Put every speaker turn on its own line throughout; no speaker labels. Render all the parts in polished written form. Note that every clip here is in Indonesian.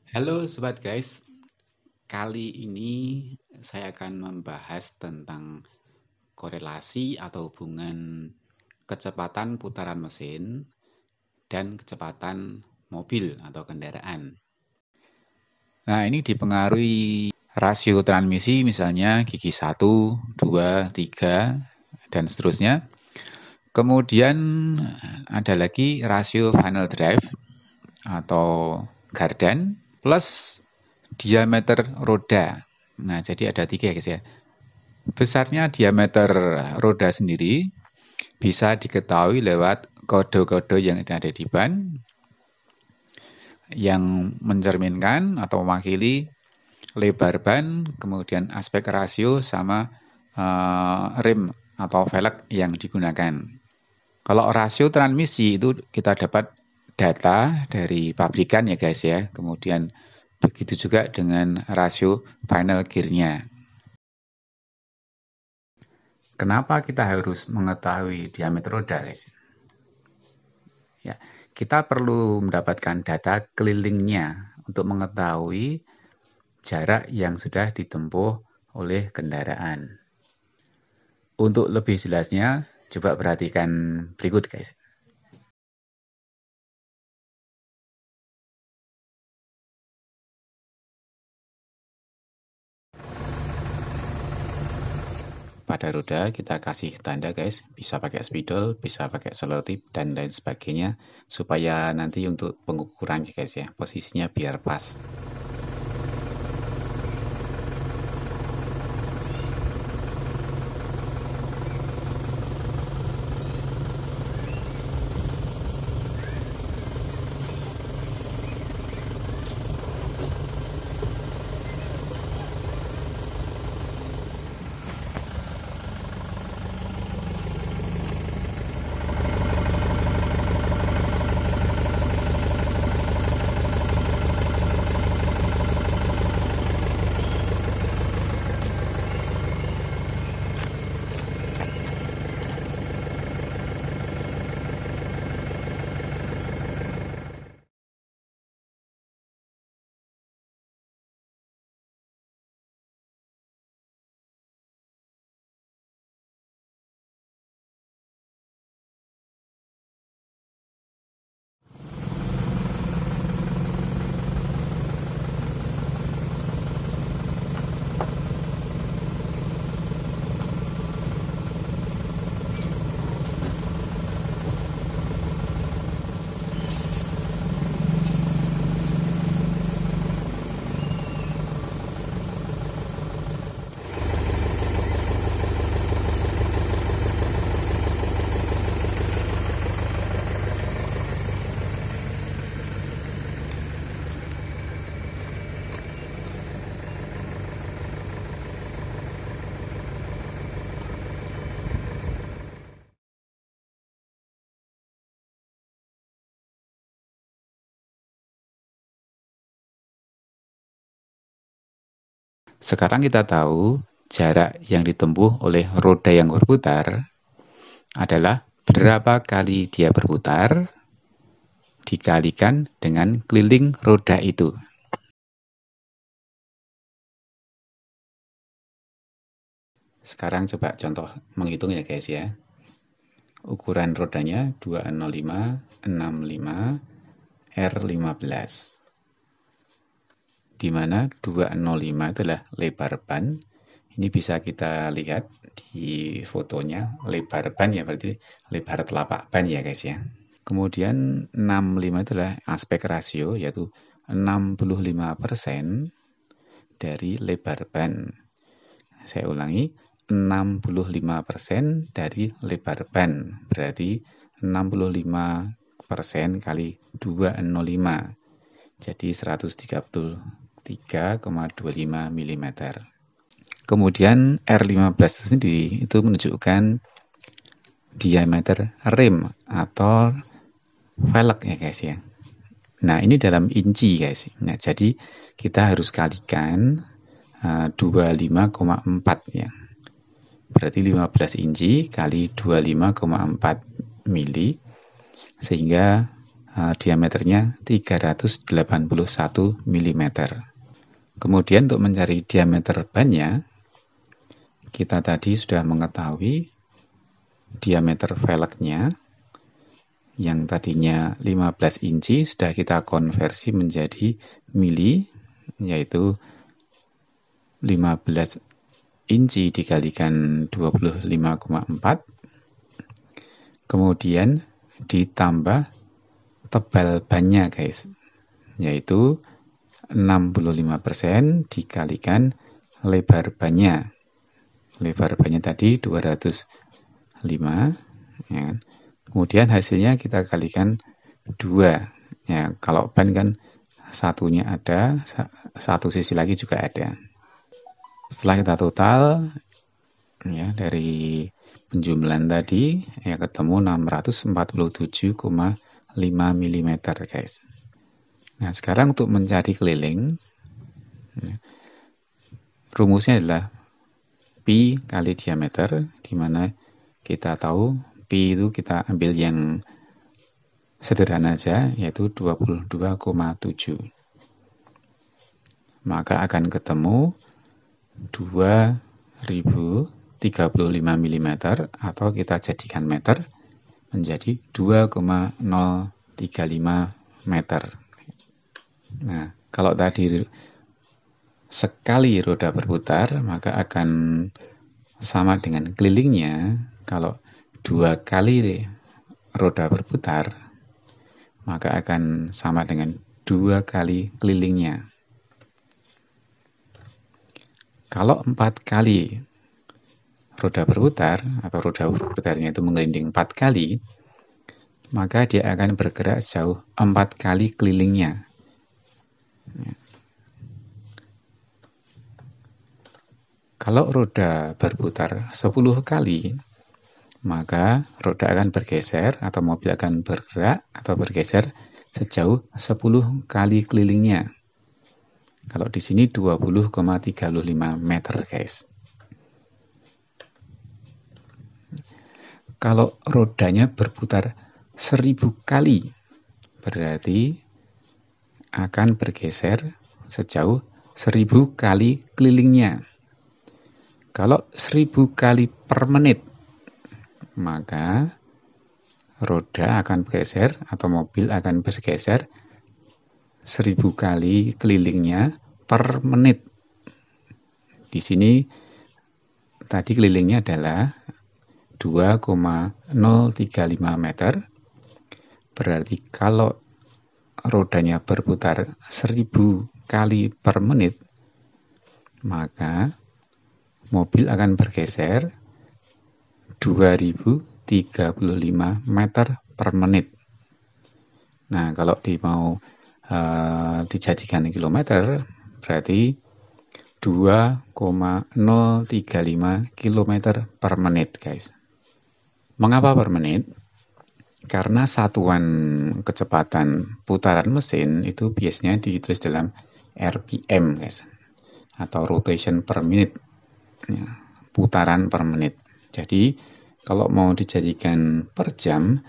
Halo sobat guys, kali ini saya akan membahas tentang korelasi atau hubungan kecepatan putaran mesin dan kecepatan mobil atau kendaraan. Nah, ini dipengaruhi rasio transmisi misalnya gigi 1, 2, 3, dan seterusnya. Kemudian ada lagi rasio final drive atau gardan plus diameter roda. Nah, jadi ada 3 ya guys ya. Besarnya diameter roda sendiri bisa diketahui lewat kode-kode yang ada di ban yang mencerminkan atau mewakili lebar ban, kemudian aspek rasio sama rim atau velg yang digunakan. Kalau rasio transmisi itu kita dapat data dari pabrikan ya guys ya. Kemudian begitu juga dengan rasio final gear-nya. Kenapa kita harus mengetahui diameter roda guys? Ya, kita perlu mendapatkan data kelilingnya untuk mengetahui jarak yang sudah ditempuh oleh kendaraan. Untuk lebih jelasnya, coba perhatikan berikut guys. Pada roda kita kasih tanda guys, bisa pakai spidol, bisa pakai selotip dan lain sebagainya, supaya nanti untuk pengukuran guys ya, posisinya biar pas. Sekarang kita tahu jarak yang ditempuh oleh roda yang berputar adalah berapa kali dia berputar dikalikan dengan keliling roda itu. Sekarang coba contoh menghitung ya guys ya. Ukuran rodanya 205, 65, R15. Di mana 205 adalah lebar ban. Ini bisa kita lihat di fotonya, lebar ban ya berarti lebar telapak ban ya guys ya. Kemudian 65 adalah aspek rasio, yaitu 65% dari lebar ban. Saya ulangi, 65% dari lebar ban. Berarti 65% kali 205. Jadi 133,25 mm. Kemudian R15 itu sendiri itu menunjukkan diameter rim atau velg ya guys ya. Nah, ini dalam inci guys. Nah, jadi kita harus kalikan 25,4 ya. Berarti 15 inci kali 25,4 mili sehingga diameternya 381 mm. Kemudian untuk mencari diameter bannya, kita tadi sudah mengetahui diameter velgnya yang tadinya 15 inci sudah kita konversi menjadi mili, yaitu 15 inci dikalikan 25,4, kemudian ditambah tebal bannya guys, yaitu 65% dikalikan lebar bannya. Lebar bannya tadi 205, ya. Kemudian hasilnya kita kalikan 2. Ya, kalau ban kan satunya ada, satu sisi lagi juga ada. Setelah kita total, ya, dari penjumlahan tadi, ya ketemu 647,5 mm guys. Nah, sekarang untuk mencari keliling, ya, rumusnya adalah pi kali diameter, di mana kita tahu pi itu kita ambil yang sederhana saja, yaitu 22,7. Maka akan ketemu 2035 mm, atau kita jadikan meter menjadi 2,035 meter. Nah, kalau tadi sekali roda berputar, maka akan sama dengan kelilingnya. Kalau 2 kali roda berputar, maka akan sama dengan 2 kali kelilingnya. Kalau 4 kali roda berputar, atau roda berputarnya itu menggelinding 4 kali, maka dia akan bergerak sejauh 4 kali kelilingnya. Kalau roda berputar 10 kali, maka roda akan bergeser atau mobil akan bergerak atau bergeser sejauh 10 kali kelilingnya. Kalau di sini 20,35 meter guys. Kalau rodanya berputar 1000 kali, berarti akan bergeser sejauh 1000 kali kelilingnya. Kalau 1000 kali per menit, maka roda akan bergeser atau mobil akan bergeser 1000 kali kelilingnya per menit. Di sini tadi kelilingnya adalah 2,035 meter. Berarti kalau rodanya berputar 1000 kali per menit, maka mobil akan bergeser 2035 meter per menit. Nah, kalau mau dijadikan kilometer, berarti 2,035 km per menit guys. Mengapa per menit? Karena satuan kecepatan putaran mesin itu biasanya ditulis dalam RPM guys, atau rotation per minute, ya, putaran per menit. Jadi kalau mau dijadikan per jam,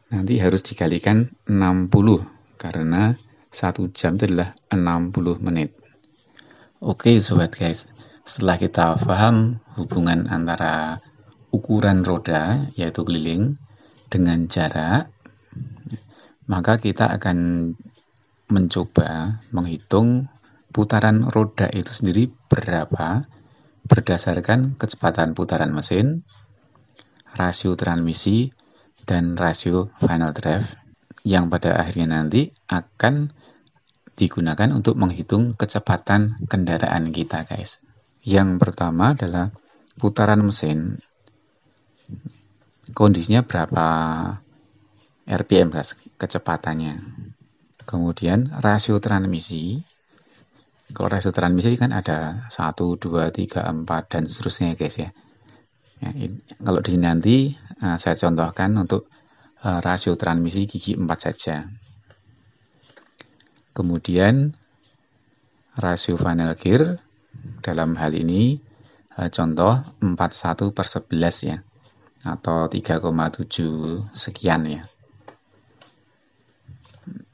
nanti harus dikalikan 60, karena 1 jam itu adalah 60 menit. Oke sobat guys, setelah kita paham hubungan antara ukuran roda, yaitu keliling, dengan jarak, maka kita akan mencoba menghitung putaran roda itu sendiri berapa berdasarkan kecepatan putaran mesin, rasio transmisi, dan rasio final drive, yang pada akhirnya nanti akan digunakan untuk menghitung kecepatan kendaraan kita guys. Yang pertama adalah putaran mesin, kondisinya berapa RPM guys, kecepatannya. Kemudian rasio transmisi, kalau rasio transmisi kan ada 1, 2, 3, 4 dan seterusnya guys ya. Kalau di sini nanti saya contohkan untuk rasio transmisi gigi 4 saja. Kemudian rasio final gear, dalam hal ini contoh 41/11 ya, atau 3,7 sekian ya.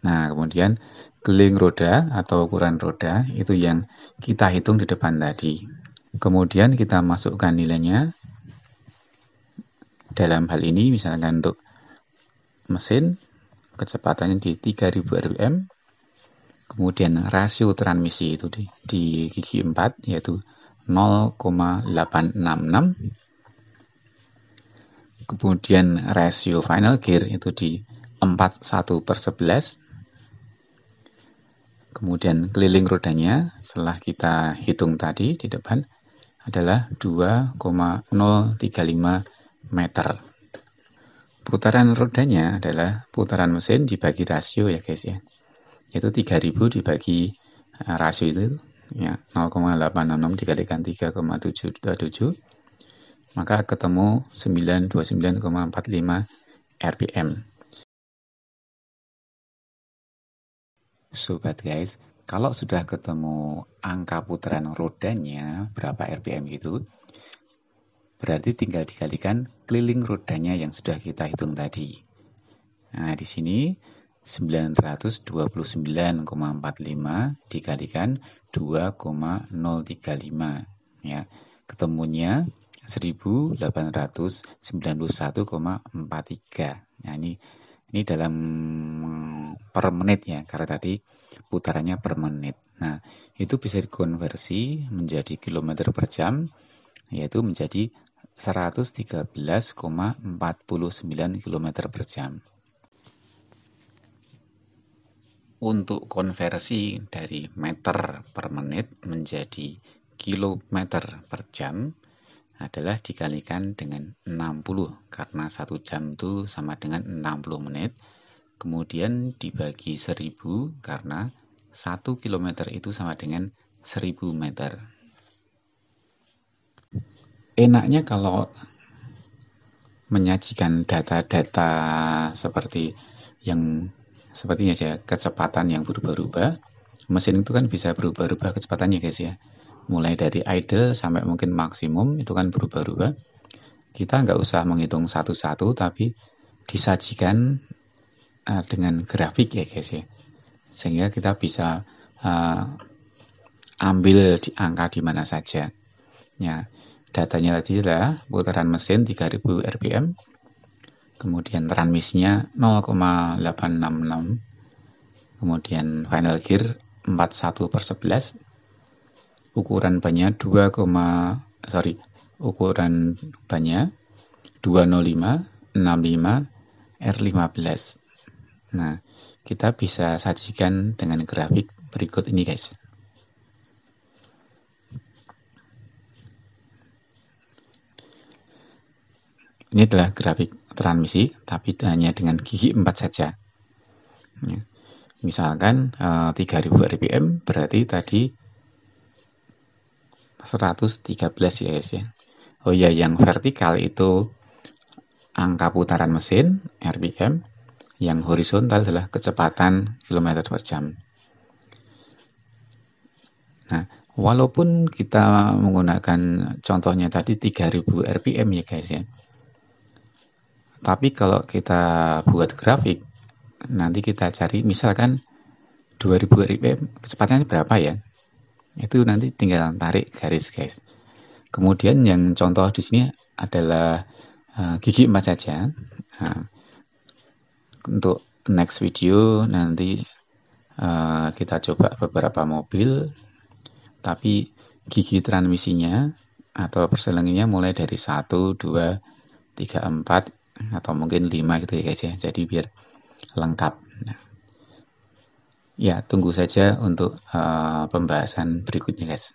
Nah, kemudian keliling roda atau ukuran roda itu yang kita hitung di depan tadi. Kemudian kita masukkan nilainya. Dalam hal ini misalkan untuk mesin kecepatannya di 3000 rpm. Kemudian rasio transmisi itu di gigi 4 yaitu 0,866. Kemudian rasio final gear itu di 41/11. Kemudian keliling rodanya setelah kita hitung tadi di depan adalah 2,035 meter. Putaran rodanya adalah putaran mesin dibagi rasio ya guys ya. Yaitu 3000 dibagi rasio itu ya 0,866 dikalikan 3,727 maka ketemu 929,45 rpm. Sobat guys, kalau sudah ketemu angka putaran rodanya berapa rpm gitu, berarti tinggal dikalikan keliling rodanya yang sudah kita hitung tadi. Nah, di sini 929,45 dikalikan 2,035 ya. Ketemunya 1891,43. Nah, ini dalam per menit ya, karena tadi putarannya per menit. Nah, itu bisa dikonversi menjadi kilometer per jam, yaitu menjadi 113,49 km per jam. Untuk konversi dari meter per menit menjadi kilometer per jam adalah dikalikan dengan 60 karena 1 jam itu sama dengan 60 menit. Kemudian dibagi 1000 karena 1 kilometer itu sama dengan 1000 meter. Enaknya kalau menyajikan data-data seperti sepertinya saja kecepatan yang berubah-ubah. Mesin itu kan bisa berubah-ubah kecepatannya guys ya. Mulai dari idle sampai mungkin maksimum itu kan berubah-ubah. Kita nggak usah menghitung satu-satu tapi disajikan dengan grafik ya guys ya. Sehingga kita bisa ambil angka di mana saja. Ya, datanya tadi adalah putaran mesin 3000 rpm. Kemudian transmisinya 0,866. Kemudian final gear 41/11. Ukuran bannya ukuran bannya 205/65 R15. Nah, kita bisa sajikan dengan grafik berikut ini guys. Ini adalah grafik transmisi, tapi hanya dengan gigi 4 saja. Ya. Misalkan 3000 rpm berarti tadi 113 ya guys ya. Oh ya, yang vertikal itu angka putaran mesin rpm, yang horizontal adalah kecepatan kilometer per jam. Nah, walaupun kita menggunakan contohnya tadi 3000 rpm ya guys ya. Tapi kalau kita buat grafik, nanti kita cari misalkan 2000 rpm, kecepatannya berapa ya? Itu nanti tinggal tarik garis guys. Kemudian yang contoh di sini adalah gigi 4 saja. Nah, untuk next video nanti kita coba beberapa mobil, tapi gigi transmisinya atau perselinginnya mulai dari 1, 2, 3, 4 atau mungkin 5 gitu ya guys ya. Jadi biar lengkap. Nah, ya, tunggu saja untuk pembahasan berikutnya guys.